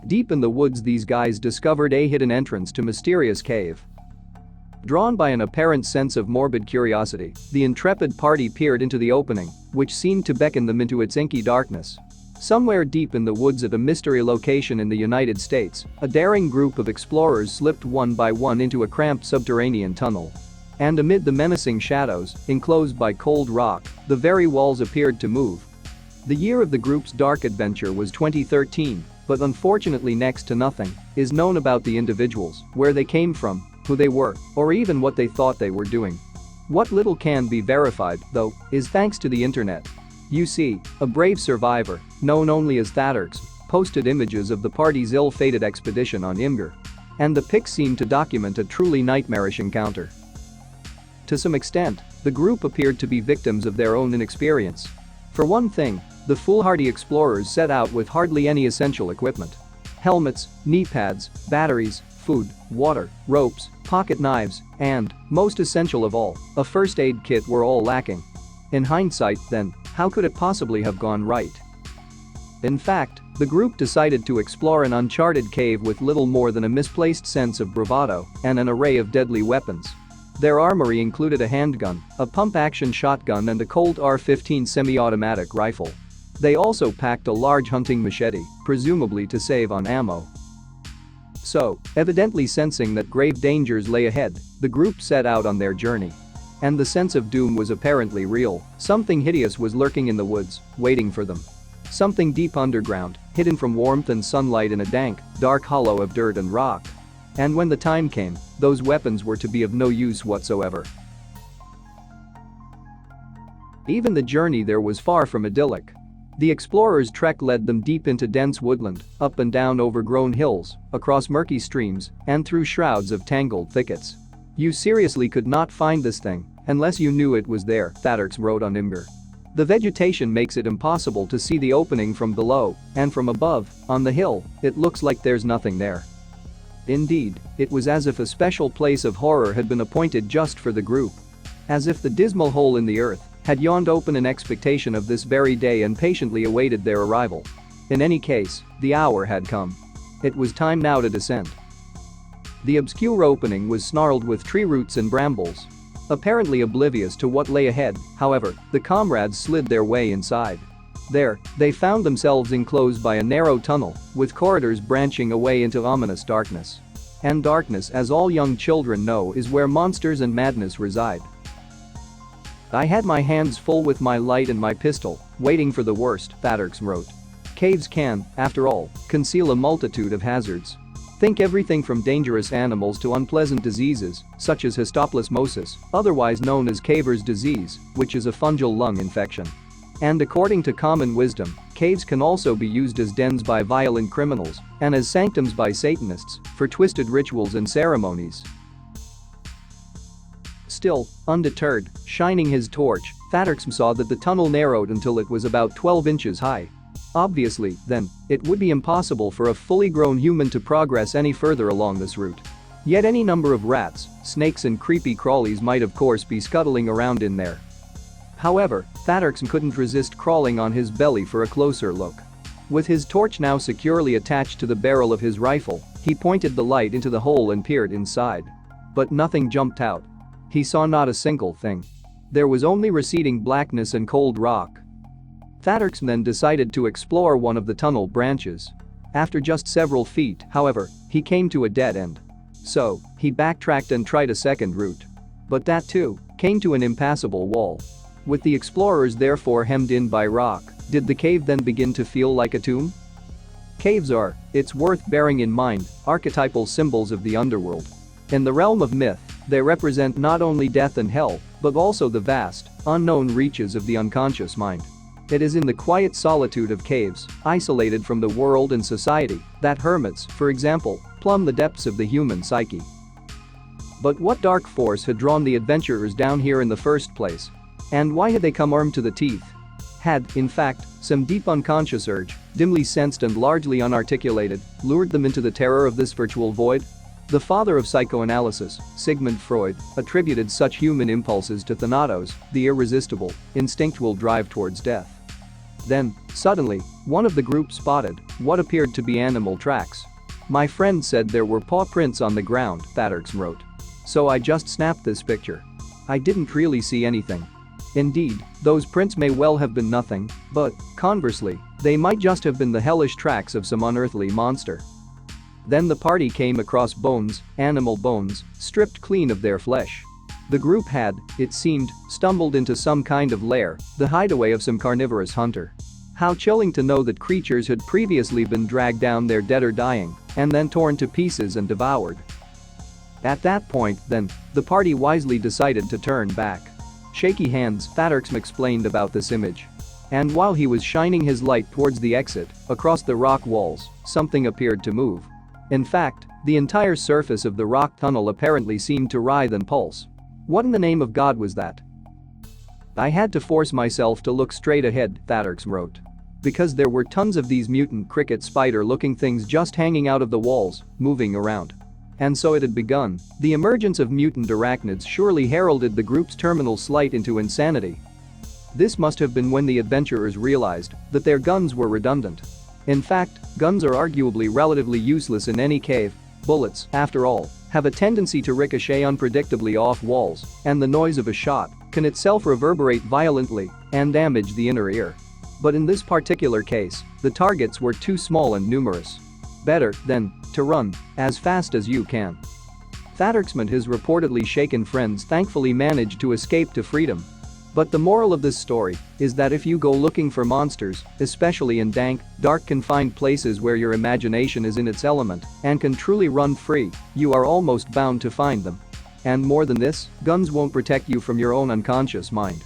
Deep in the woods, these guys discovered a hidden entrance to mysterious cave. Drawn by an apparent sense of morbid curiosity, the intrepid party peered into the opening, which seemed to beckon them into its inky darkness. Somewhere deep in the woods at a mystery location in the United States, a daring group of explorers slipped one by one into a cramped subterranean tunnel. And amid the menacing shadows, enclosed by cold rock, the very walls appeared to move. The year of the group's dark adventure was 2013, but unfortunately next to nothing is known about the individuals, where they came from, who they were, or even what they thought they were doing. What little can be verified, though, is thanks to the internet. You see, a brave survivor, known only as Thaterx, posted images of the party's ill-fated expedition on Imgur. And the pics seemed to document a truly nightmarish encounter. To some extent, the group appeared to be victims of their own inexperience. For one thing, the foolhardy explorers set out with hardly any essential equipment. Helmets, knee pads, batteries, food, water, ropes, pocket knives, and, most essential of all, a first aid kit were all lacking. In hindsight, then, how could it possibly have gone right? In fact, the group decided to explore an uncharted cave with little more than a misplaced sense of bravado and an array of deadly weapons. Their armory included a handgun, a pump-action shotgun and a Colt R-15 semi-automatic rifle. They also packed a large hunting machete, presumably to save on ammo. So, evidently sensing that grave dangers lay ahead, the group set out on their journey. And the sense of doom was apparently real. Something hideous was lurking in the woods, waiting for them. Something deep underground, hidden from warmth and sunlight in a dank, dark hollow of dirt and rock. And when the time came, those weapons were to be of no use whatsoever. Even the journey there was far from idyllic. The explorers' trek led them deep into dense woodland, up and down overgrown hills, across murky streams, and through shrouds of tangled thickets. You seriously could not find this thing unless you knew it was there, Thaterx wrote on Imgur. The vegetation makes it impossible to see the opening from below, and from above, on the hill, it looks like there's nothing there. Indeed, it was as if a special place of horror had been appointed just for the group. As if the dismal hole in the earth had yawned open in expectation of this very day and patiently awaited their arrival. In any case, the hour had come. It was time now to descend. The obscure opening was snarled with tree roots and brambles. Apparently oblivious to what lay ahead, however, the comrades slid their way inside. There, they found themselves enclosed by a narrow tunnel, with corridors branching away into ominous darkness. And darkness, as all young children know, is where monsters and madness reside. I had my hands full with my light and my pistol, waiting for the worst, Thaterx wrote. Caves can, after all, conceal a multitude of hazards. Think everything from dangerous animals to unpleasant diseases, such as histoplasmosis, otherwise known as caver's disease, which is a fungal lung infection. And according to common wisdom, caves can also be used as dens by violent criminals and as sanctums by Satanists for twisted rituals and ceremonies. Still, undeterred, shining his torch, Thaterx saw that the tunnel narrowed until it was about 12 inches high. Obviously, then, it would be impossible for a fully grown human to progress any further along this route. Yet any number of rats, snakes and creepy crawlies might of course be scuttling around in there. However, Thaterx couldn't resist crawling on his belly for a closer look. With his torch now securely attached to the barrel of his rifle, he pointed the light into the hole and peered inside. But nothing jumped out. He saw not a single thing. There was only receding blackness and cold rock. Thaterx then decided to explore one of the tunnel branches. After just several feet, however, he came to a dead end. So, he backtracked and tried a second route. But that too came to an impassable wall. With the explorers therefore hemmed in by rock, did the cave then begin to feel like a tomb? Caves are, it's worth bearing in mind, archetypal symbols of the underworld. In the realm of myth, they represent not only death and hell, but also the vast, unknown reaches of the unconscious mind. It is in the quiet solitude of caves, isolated from the world and society, that hermits, for example, plumb the depths of the human psyche. But what dark force had drawn the adventurers down here in the first place? And why had they come armed to the teeth? Had, in fact, some deep unconscious urge, dimly sensed and largely unarticulated, lured them into the terror of this virtual void? The father of psychoanalysis, Sigmund Freud, attributed such human impulses to thanatos, the irresistible, instinctual drive towards death. Then, suddenly, one of the group spotted what appeared to be animal tracks. "My friend said there were paw prints on the ground," Thatterks wrote. "So I just snapped this picture. I didn't really see anything. Indeed, those prints may well have been nothing, but, conversely, they might just have been the hellish tracks of some unearthly monster." Then the party came across bones, animal bones, stripped clean of their flesh. The group had, it seemed, stumbled into some kind of lair, the hideaway of some carnivorous hunter. How chilling to know that creatures had previously been dragged down there dead or dying, and then torn to pieces and devoured. At that point, then, the party wisely decided to turn back. "Shaky hands," Thatterks explained about this image. And while he was shining his light towards the exit, across the rock walls, something appeared to move. In fact, the entire surface of the rock tunnel apparently seemed to writhe and pulse. "What in the name of God was that?" "I had to force myself to look straight ahead," Thatterks wrote. "Because there were tons of these mutant cricket spider-looking things just hanging out of the walls, moving around. And so it had begun. The emergence of mutant arachnids surely heralded the group's terminal slight into insanity. This must have been when the adventurers realized that their guns were redundant. In fact, guns are arguably relatively useless in any cave. Bullets, after all, have a tendency to ricochet unpredictably off walls, and the noise of a shot can itself reverberate violently and damage the inner ear. But in this particular case, the targets were too small and numerous. Better, then, to run as fast as you can." Thatterks and his reportedly shaken friends thankfully managed to escape to freedom. But the moral of this story is that if you go looking for monsters, especially in dank, dark confined places where your imagination is in its element and can truly run free, you are almost bound to find them. And more than this, guns won't protect you from your own unconscious mind.